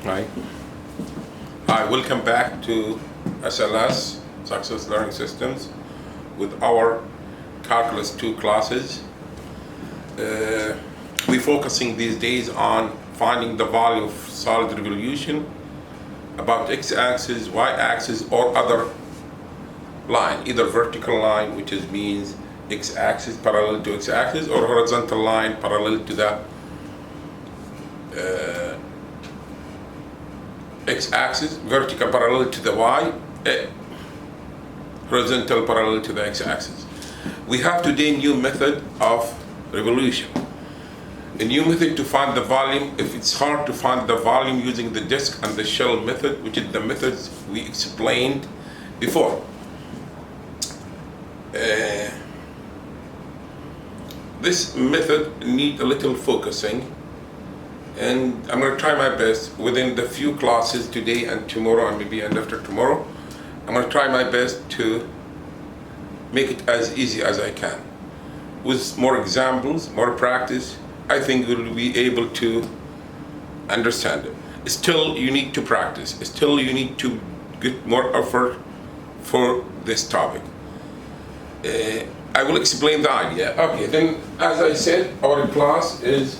Hi. Hi, welcome back to SLS, Success Learning Systems, with our Calculus 2 classes. We're focusing these days on finding the value of solid revolution about x-axis, y-axis, or other line, either vertical line, which means x-axis parallel to x-axis, or horizontal line parallel to the x-axis, vertical parallel to the y, horizontal parallel to the x-axis. We have today a new method of revolution. A new method to find the volume if it's hard to find the volume using the disk and the shell method, which is the methods we explained before. This method needs a little focusing, and I'm going to try my best within the few classes today and tomorrow and maybe and after tomorrow. I'm going to try my best to make it as easy as I can. With more examples, more practice, I think we'll be able to understand it. Still, you need to practice. Still, you need to get more effort for this topic. I will explain the idea. Okay, then, as I said, our class is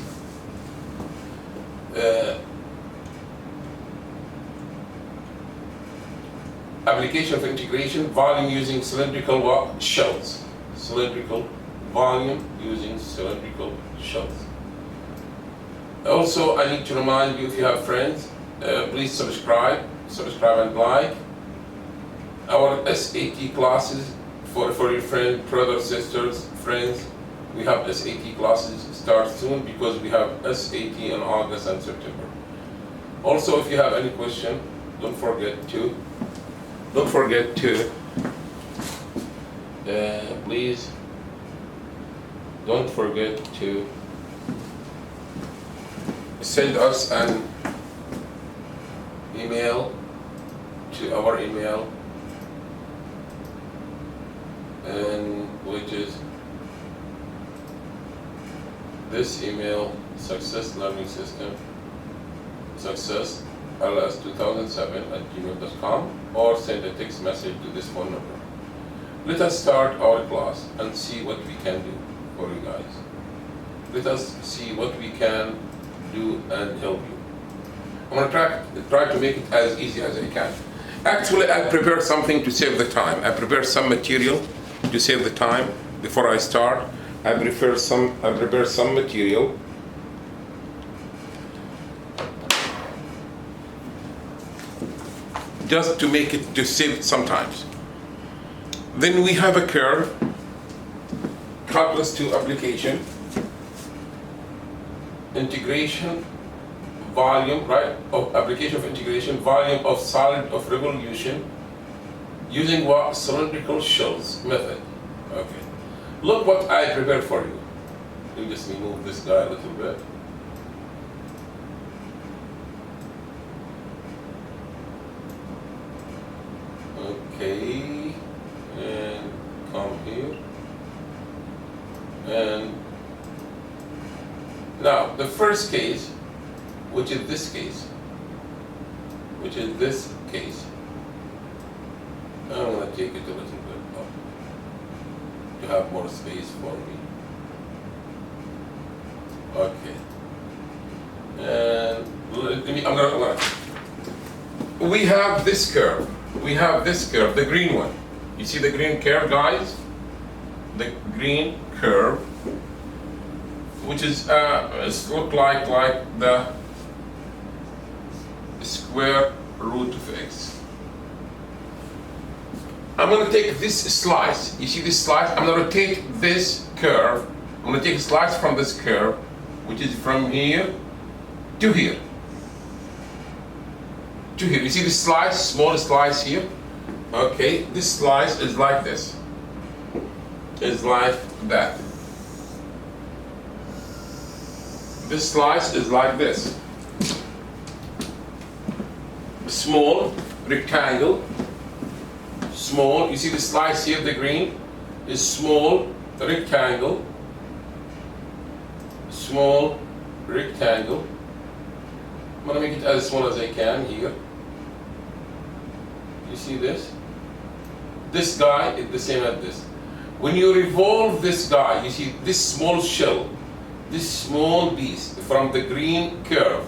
application of integration, volume using cylindrical shells. Cylindrical volume using cylindrical shells. Also, I need to remind you, if you have friends, please subscribe and like. Our SAT classes for your friends, brothers, sisters, friends. We have SAT classes start soon because we have SAT in August and September. Also, if you have any question, don't forget to please don't forget to send us an email to our email, and which is this email, Success Learning System, success ls2007@gmail.com, or send a text message to this phone number. Let us start our class and see what we can do for you guys. Let us see what we can do and help you. I'm going to try to make it as easy as I can. Actually, I prepared something to save the time. I prepared some material to save the time. Before I start, I prepared some material. Just to make it, to save sometimes. Then we have a curve, Calculus 2 application, integration, volume, right, of application of integration, volume of solid of revolution, using what? Cylindrical shells method. Okay. Look what I prepared for you. Let me just remove this guy a little bit. Okay, and come here. And now the first case, which is this case, I'm going to take it a little bit up to have more space for me. Okay. And we have this curve. The green one. You see the green curve, guys? The green curve, which is look like the square root of x. I'm going to take this slice. You see this slice? I'm going to take this curve. I'm going to take a slice from this curve, which is from here to here. You see this slice, small slice here? Okay, this slice is like this. Is like that. This slice is like this. Small rectangle. Small, you see the slice here, the green, is small rectangle. Small rectangle. I'm gonna make it as small as I can here. You see this? This guy is the same as this. When you revolve this guy, you see this small shell, this small piece from the green curve.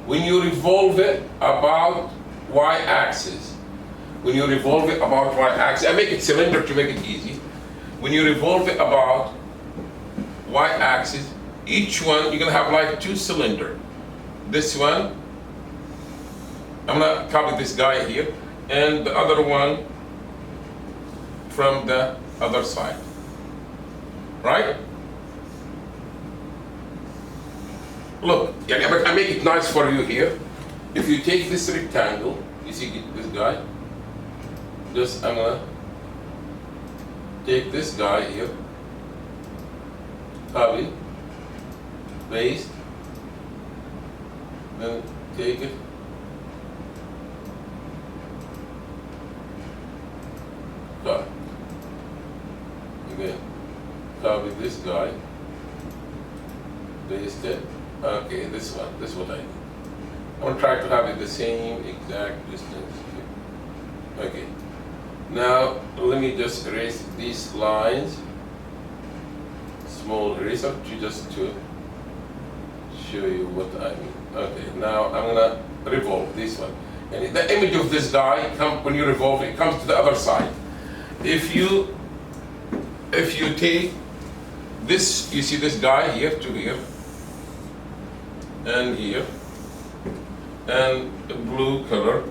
When you revolve it about y-axis, when you revolve it about y-axis, I make it cylinder to make it easy. When you revolve it about y-axis, each one you're gonna have like two cylinders. This one, I'm gonna copy this guy here, and the other one from the other side, right? Look, I make it nice for you here. If you take this rectangle, you see this guy, just I'm gonna take this guy here, copy, paste, then take it, cut. Again, copy this guy, paste it. Okay, this one, this is what I need. I'm gonna try to have it the same exact distance here. Okay. Now let me just erase these lines. Small eraser to show you what I mean. Okay, now I'm gonna revolve this one. And the image of this guy, when you revolve it, comes to the other side. If you take this, you see this guy here to here, and here, and a blue color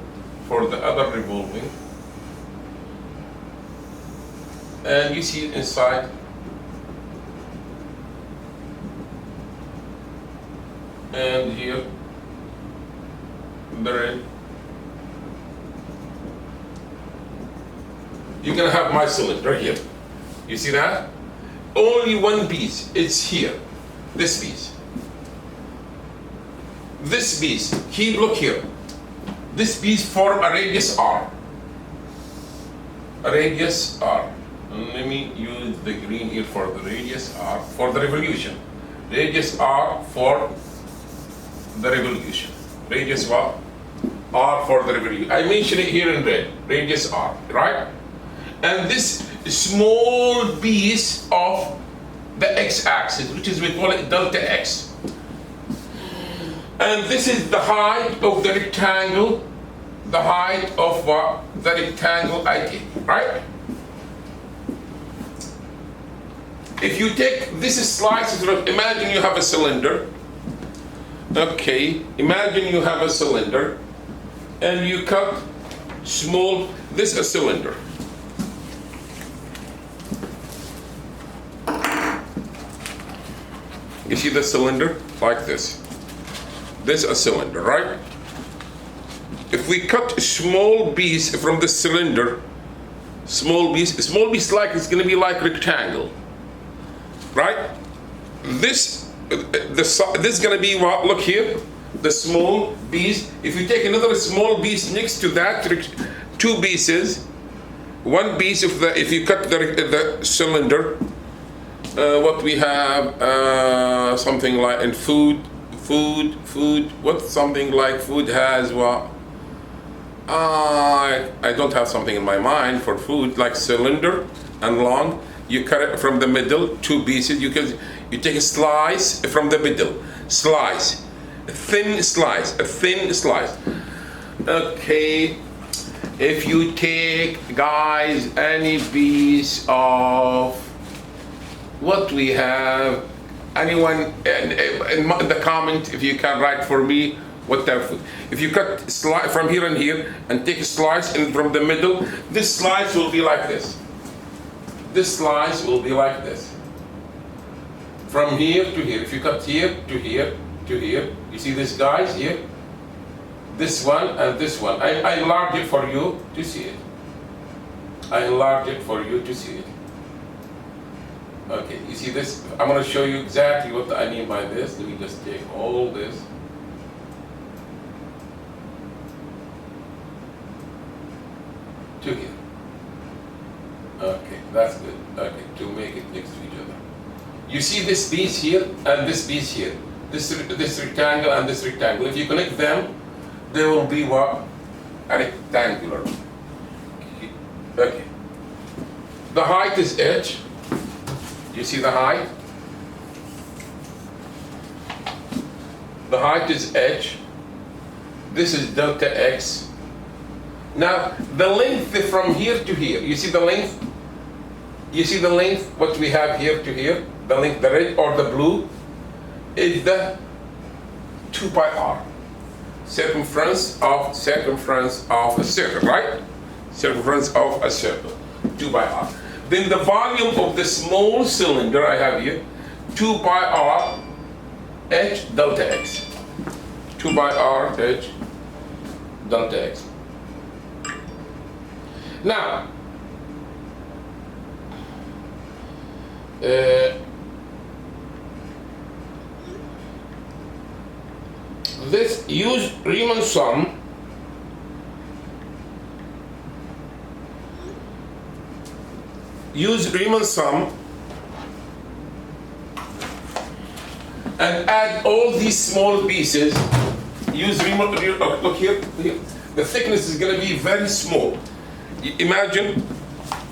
for the other revolving, and you see inside and here the red. You're gonna have my cylinder here. You see that? Only one piece, it's here, this piece. This piece, look here. This piece form a radius R. A radius R. Let me use the green here for the radius R, for the revolution. Radius R for the revolution. Radius what? R for the revolution. I mention it here in red. Radius R, right? And this small piece of the x-axis, which is, we call it delta x. And this is the height of the rectangle, the height of what? The rectangle I take, right? If you take this slice, imagine you have a cylinder. Okay, imagine you have a cylinder and you cut small, this is a cylinder. You see the cylinder? Like this. This is a cylinder, right? If we cut a small piece from the cylinder, small piece like it's gonna be like rectangle, right? This is gonna be what? Look here, the small piece. If you take another small piece next to that, two pieces, one piece of the, if you cut the cylinder, what we have, something like in food, what something like food has what? I don't have something in my mind for food, like cylinder and long. You cut it from the middle, two pieces. You take a slice from the middle, slice, a thin slice. Okay, if you take, guys, any piece of what we have, anyone in the comment, if you can write for me what type of food. If you cut from here and here and take a slice and from the middle, this slice will be like this. This slice will be like this. From here to here. If you cut here to here to here, you see this guys here? This one and this one. I enlarge it for you to see it. I enlarge it for you to see it. Okay, you see this? I'm going to show you exactly what I mean by this. Let me just take all this. To here. Okay, that's good. Okay, to make it next to each other. You see this piece here and this piece here. this rectangle and this rectangle. If you connect them, they will be what? A rectangular. Okay. The height is h. You see the height? The height is h. This is delta x. Now, the length from here to here, you see the length? You see the length, what we have here to here? The length, the red or the blue, is the 2 pi r. Circumference of a circle, right? Circumference of a circle, 2 pi r. Then the volume of the small cylinder I have here, 2 pi r h delta x. 2 pi r h delta x. Now, this use Riemann sum and add all these small pieces. Use Riemann, look here. The thickness is going to be very small. Imagine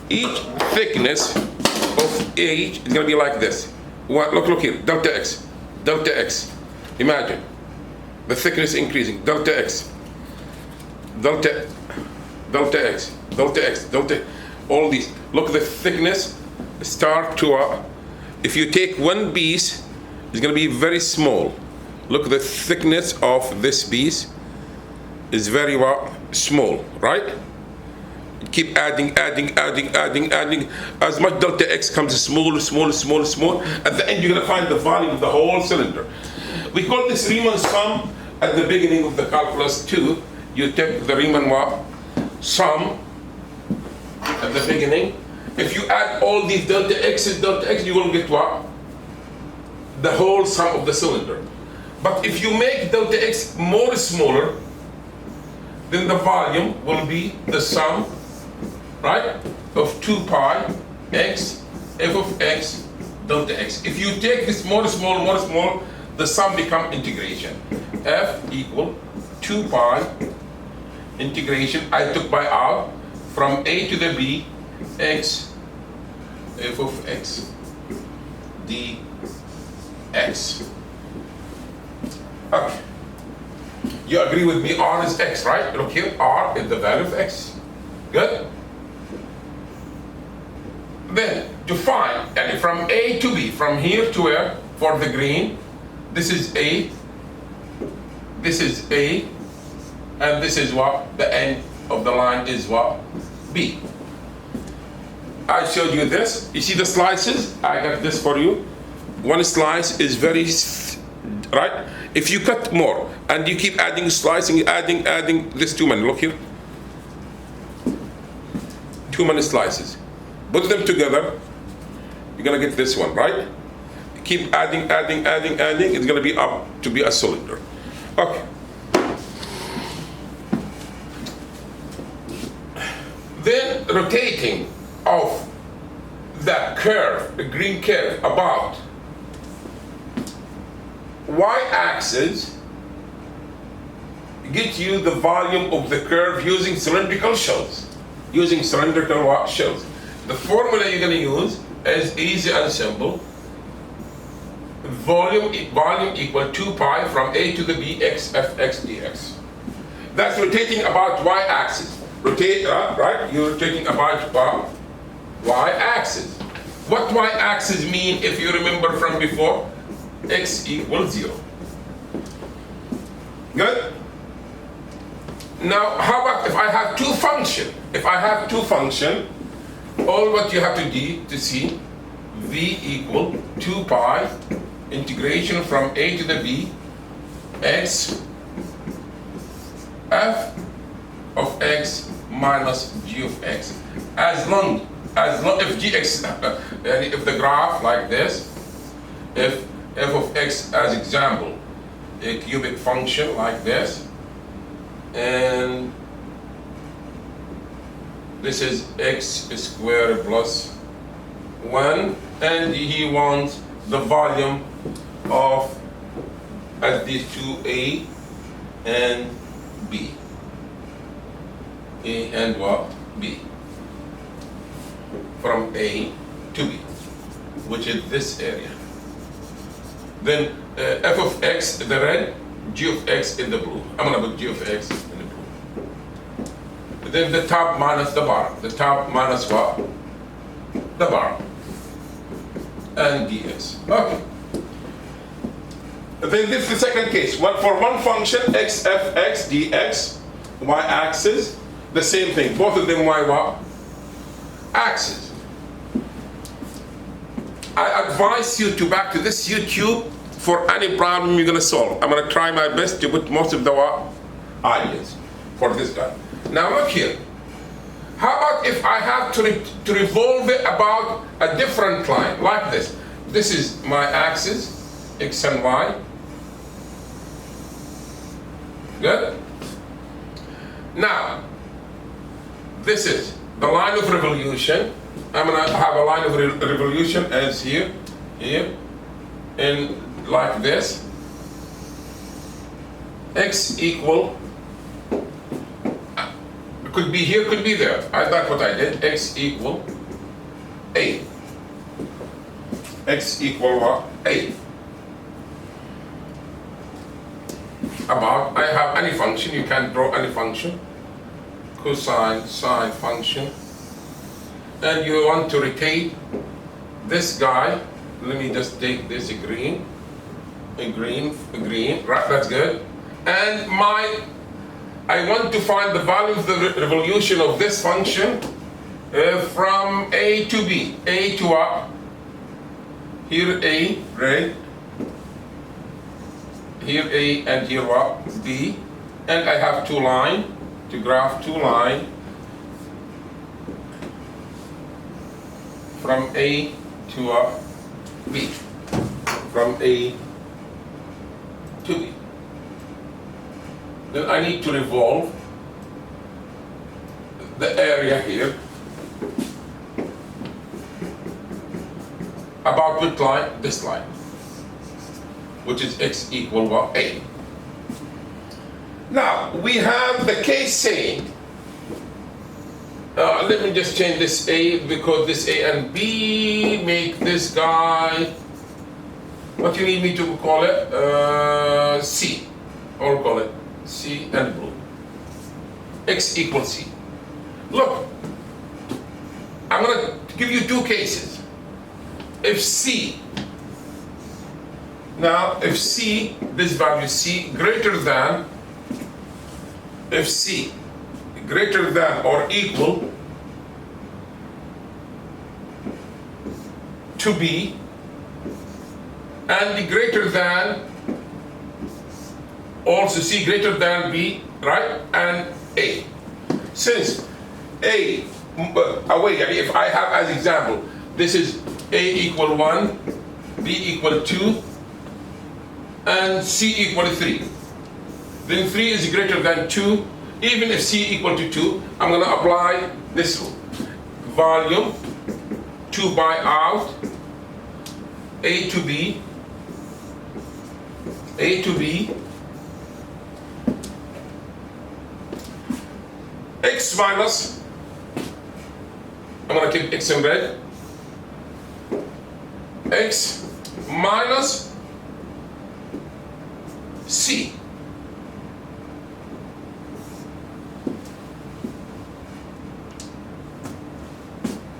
each thickness of H is going to be like this. Look here, delta x, delta x. Imagine the thickness increasing, delta x, delta x, delta x, delta, all these. Look, the thickness start to, if you take one piece, it's going to be very small. Look, the thickness of this piece is very small, right? Keep adding. As much delta x comes small. At the end, you're going to find the volume of the whole cylinder. We call this Riemann sum at the beginning of the calculus 2. You take the Riemann sum at the beginning. If you add all these delta x, you will get what? The whole sum of the cylinder. But if you make delta x more smaller, then the volume will be the sum, right, of 2 pi x f of x delta x. If you take this more small, the sum become integration. F equal 2 pi integration, I took by out, from a to the b, x f of x dx. Okay. You agree with me, r is x, right? Look here, r is the value of x. Good? Then, to find, and from A to B, from here to where, for the green, this is A, and this is what? The end of the line is what? B. I showed you this. You see the slices? I got this for you. One slice is very, right? If you cut more, and you keep adding slicing, adding this too many, look here. Too many slices. Put them together, you're gonna get this one, right? Keep adding, it's gonna be up to be a cylinder. Okay. Then rotating of that curve, the green curve, about y-axis, get you the volume of the curve using cylindrical shells. Using cylindrical shells. The formula you're going to use is easy and simple. Volume equal 2 pi from A to the B x f x dx. That's rotating about y-axis. Rotate, right? You're rotating about y-axis. What y-axis mean if you remember from before? X equals 0. Good? Now, how about if I have two function? If I have two function, all what you have to do to see v equal 2 pi integration from A to the B x f of x minus g of x. As long if gx, if the graph like this, if f of x as example, a cubic function like this, and this is x squared plus 1, and he wants the volume of as these two A and B. A and what? B. From A to B, which is this area. Then f of x in the red, g of x in the blue. I'm gonna put g of x in the blue. Then the top minus the bottom. The top minus what? The bottom. And dx. Okay. Then this is the second case. For one function, x f x dx, y-axis, the same thing. Both of them y what? Axis. I advise you to back to this YouTube for any problem you're gonna solve. I'm gonna try my best to put most of the ideas for this guy. Now look here. How about if I have to revolve it about a different line, like this? This is my axis, x and y. Good? Now, this is the line of revolution. I'm gonna have a line of revolution as here, and like this. X equal, could be here, could be there. That's what I did. X equal A. X equal what? A. About, I have any function, you can draw any function. Cosine, sine function. And you want to rotate this guy. Let me just take this green, right, that's good. And I want to find the value of the revolution of this function from A to B. A to what? Here A, right? Here A and here what? B. And I have two lines, to graph two lines from A to B. From A to B. Then I need to revolve the area here about which line? This line, which is x equal what? A. Now, we have the case saying, let me just change this A, because this A and B make this guy, what do you need me to call it? C, or call it C and blue. X equals C. Look, I'm gonna give you two cases. If C, now if C, this value C greater than, if C greater than or equal to B, and greater than, also C greater than B, right, and A. Since A, if I have as example, this is A equal 1, B equal 2, and C equal 3. Then 3 is greater than 2. Even if C equal to 2, I'm going to apply this rule. Volume, 2 by out, A to B, X minus, I'm going to keep X in red, X minus C.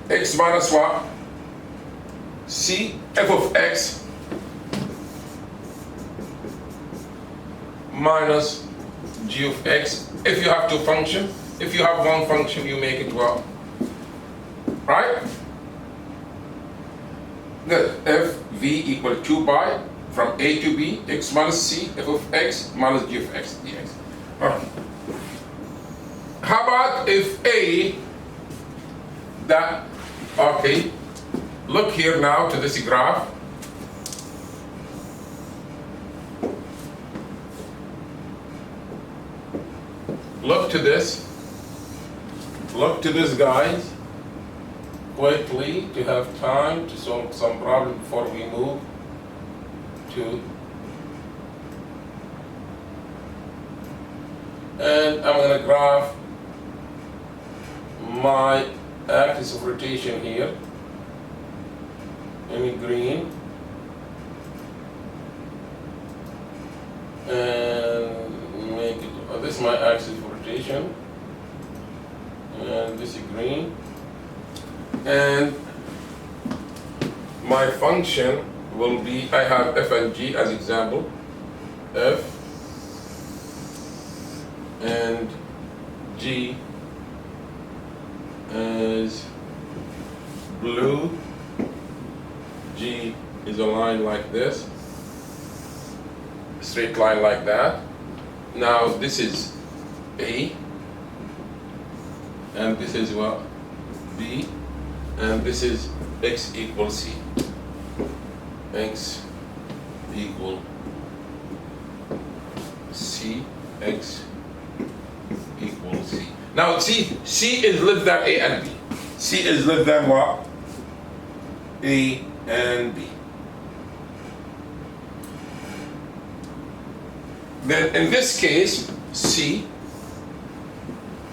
X minus what? C, f of x minus g of x. If you have two functions, if you have one function, you make it what? Right? Good. F v equal 2 pi from A to B, x minus c, f of x minus g of x dx. Alright. How about if A, that, okay, look here now to this graph. Look to this. Look to this, guys. Quickly, to have time to solve some problem before we move to and I'm going to graph my axis of rotation here in green, and make it, this is my axis of rotation, and this is green, and my function will be, I have f and g as example, f and g as blue, g is a line like this, straight line like that. Now this is A, and this is what? B, and this is x equals c. X equal c, x equals c. Now c is less than A and B. C is less than what? A and B. Then in this case, C,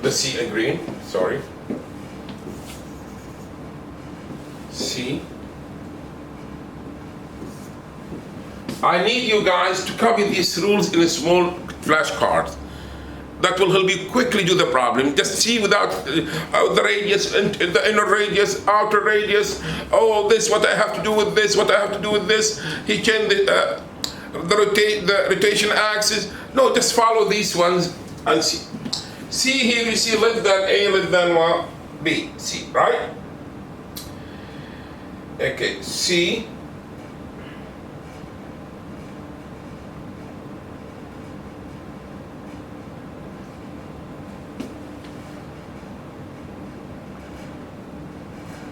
the C in green, sorry, C. I need you guys to copy these rules in a small flashcard. That will help you quickly do the problem. Just see without the radius, the inner radius, outer radius, oh, this, what I have to do with this, what I have to do with this. He changed the rotation axis. No, just follow these ones and see. See here, you see less than A, less than what? B, C, right? Okay, C.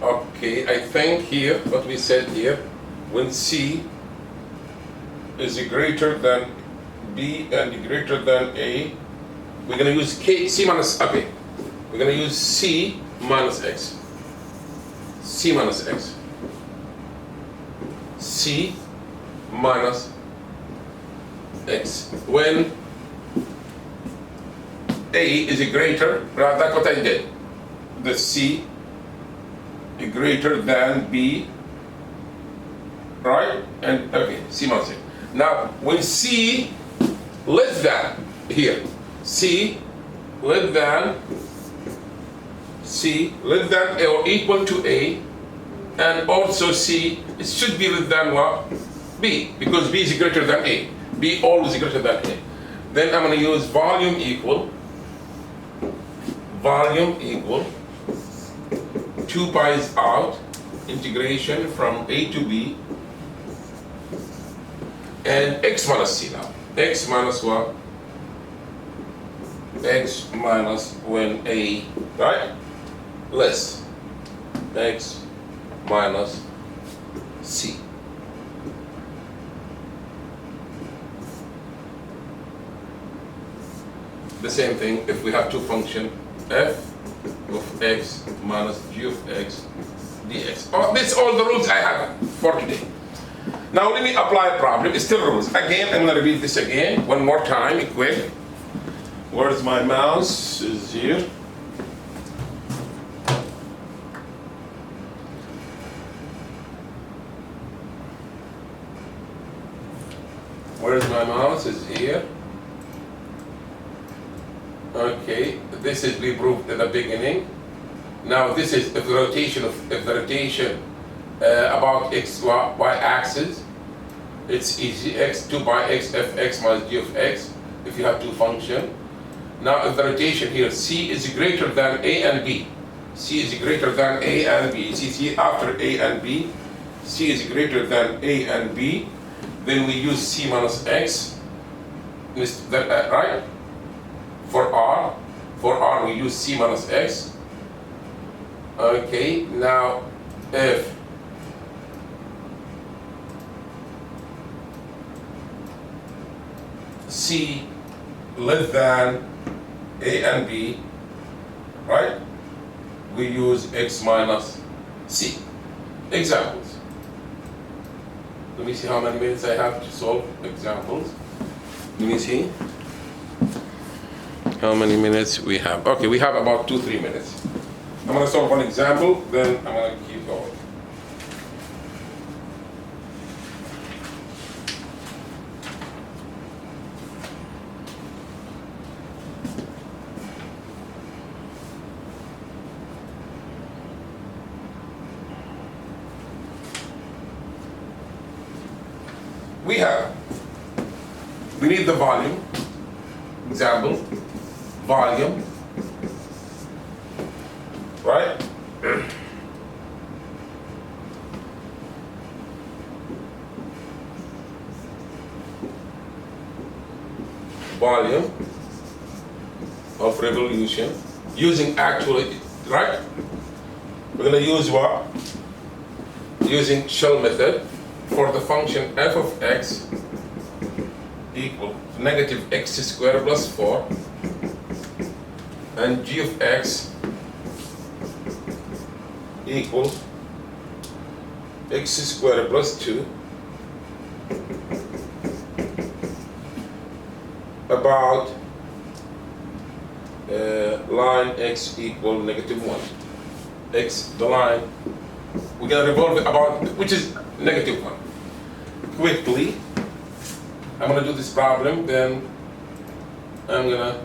Okay, I think here, what we said here, when C is greater than B and greater than A, we're going to use C minus, okay, we're going to use C minus X. C minus X. C minus X. When A is greater, right, that's what I did. The C greater than B, right? And okay, C minus X. Now, when C less than, here, C less than or equal to A, and also C, it should be less than what? B, because B is greater than A. B always greater than A. Then I'm going to use volume equal 2 pi is out, integration from A to B, and X minus C now. X minus what? X minus when A, right? Less. X minus C. The same thing if we have two functions, f of x minus g of x dx. Oh, this is all the rules I have for today. Now let me apply a problem. It's still rules. Again, I'm going to read this again one more time, quick. Where's my mouse? Is here. Where's my mouse? Is here. Okay, this is we proved at the beginning. Now this is if the rotation about x y axis. It's easy. X 2 by x f x minus g of x. If you have two functions. Now if the rotation here c is greater than a and b. C is greater than a and b. See after a and b, c is greater than a and b. Then we use c minus x. Right? For R we use c minus x. Okay, now if c less than a and b, right, we use x minus c. Examples. Let me see how many minutes I have to solve examples. Let me see. how many minutes we have? Okay, we have about 2-3 minutes. I'm gonna solve one example, then I'm gonna keep going. We need the volume, example, volume, right? Volume of revolution using actually, right? We're gonna use what? Using shell method for the function f of x equal negative x squared plus 4 and g of x equal x squared plus 2 about line x equal -1. X, the line, we're gonna revolve it about, which is -1. Quickly, I'm gonna do this problem, then I'm gonna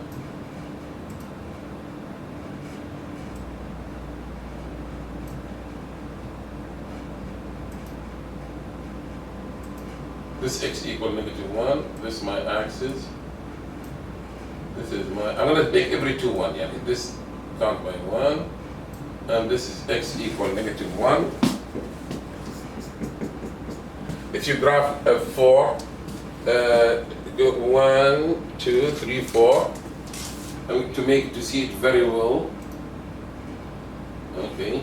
this x equal -1, this is my axis, this is my, I'm gonna make every 2 1, yeah, this count by 1, and this is x equal -1. If you graph a 4, go 1, 2, 3, 4, and to see it very well. Okay.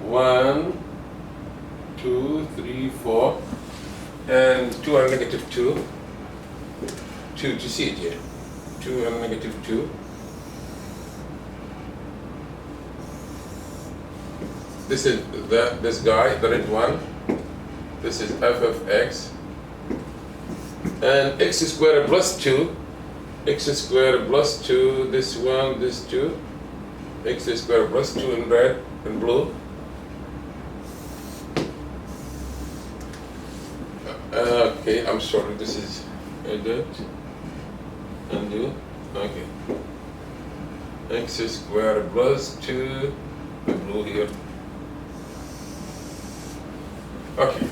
One, 2, 3, 4, and 2 are -2. 2 to see it here. 2 and -2. This is this guy, the red one. This is f of x. And x squared plus 2. X squared plus 2, this one, this 2. X squared plus 2 in red and blue. Okay, I'm sorry, this is edit. Undo. Okay. X squared plus 2, the blue here. Okay.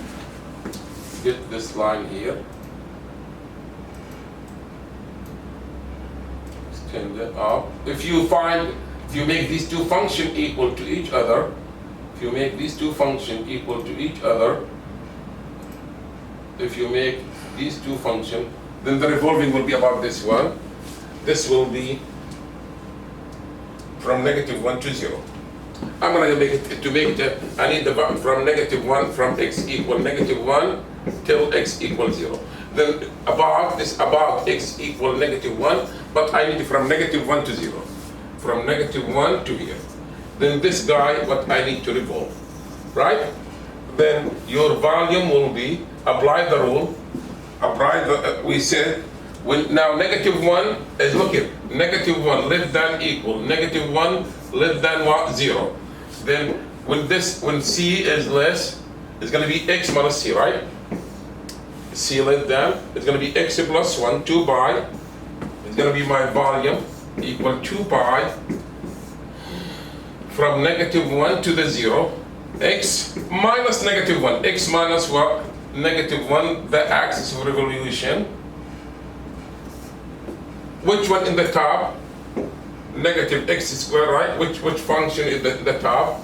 Get this line here. Extend it up. If you make these two functions equal to each other, then the revolving will be about this one. This will be from -1 to 0. I'm going to make it, I need the from -1, from x equal -1 till x equals 0. Then about x equal -1, but I need it from -1 to 0. From -1 to here. Then this guy, what I need to revolve, right? Then your volume will be, apply the rule, we said, when now -1 is, look here, -1 less than equal, -1 less than what? 0. Then when c is less, it's going to be x minus c, right? C less than, it's going to be x plus 1, 2 pi, it's going to be my volume equal 2 pi from -1 to the 0, x minus -1, x minus what? -1, the axis of revolution. Which one in the top? Negative x squared, right? Which function is in the top?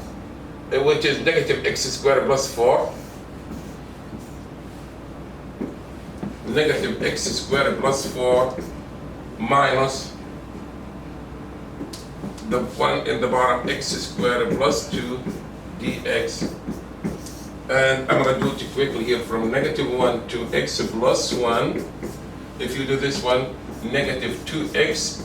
Which is negative x squared plus 4. Negative x squared plus 4 minus the one in the bottom, x squared plus 2 dx. And I'm going to do it quickly here from -1 to x plus 1. If you do this one, -2x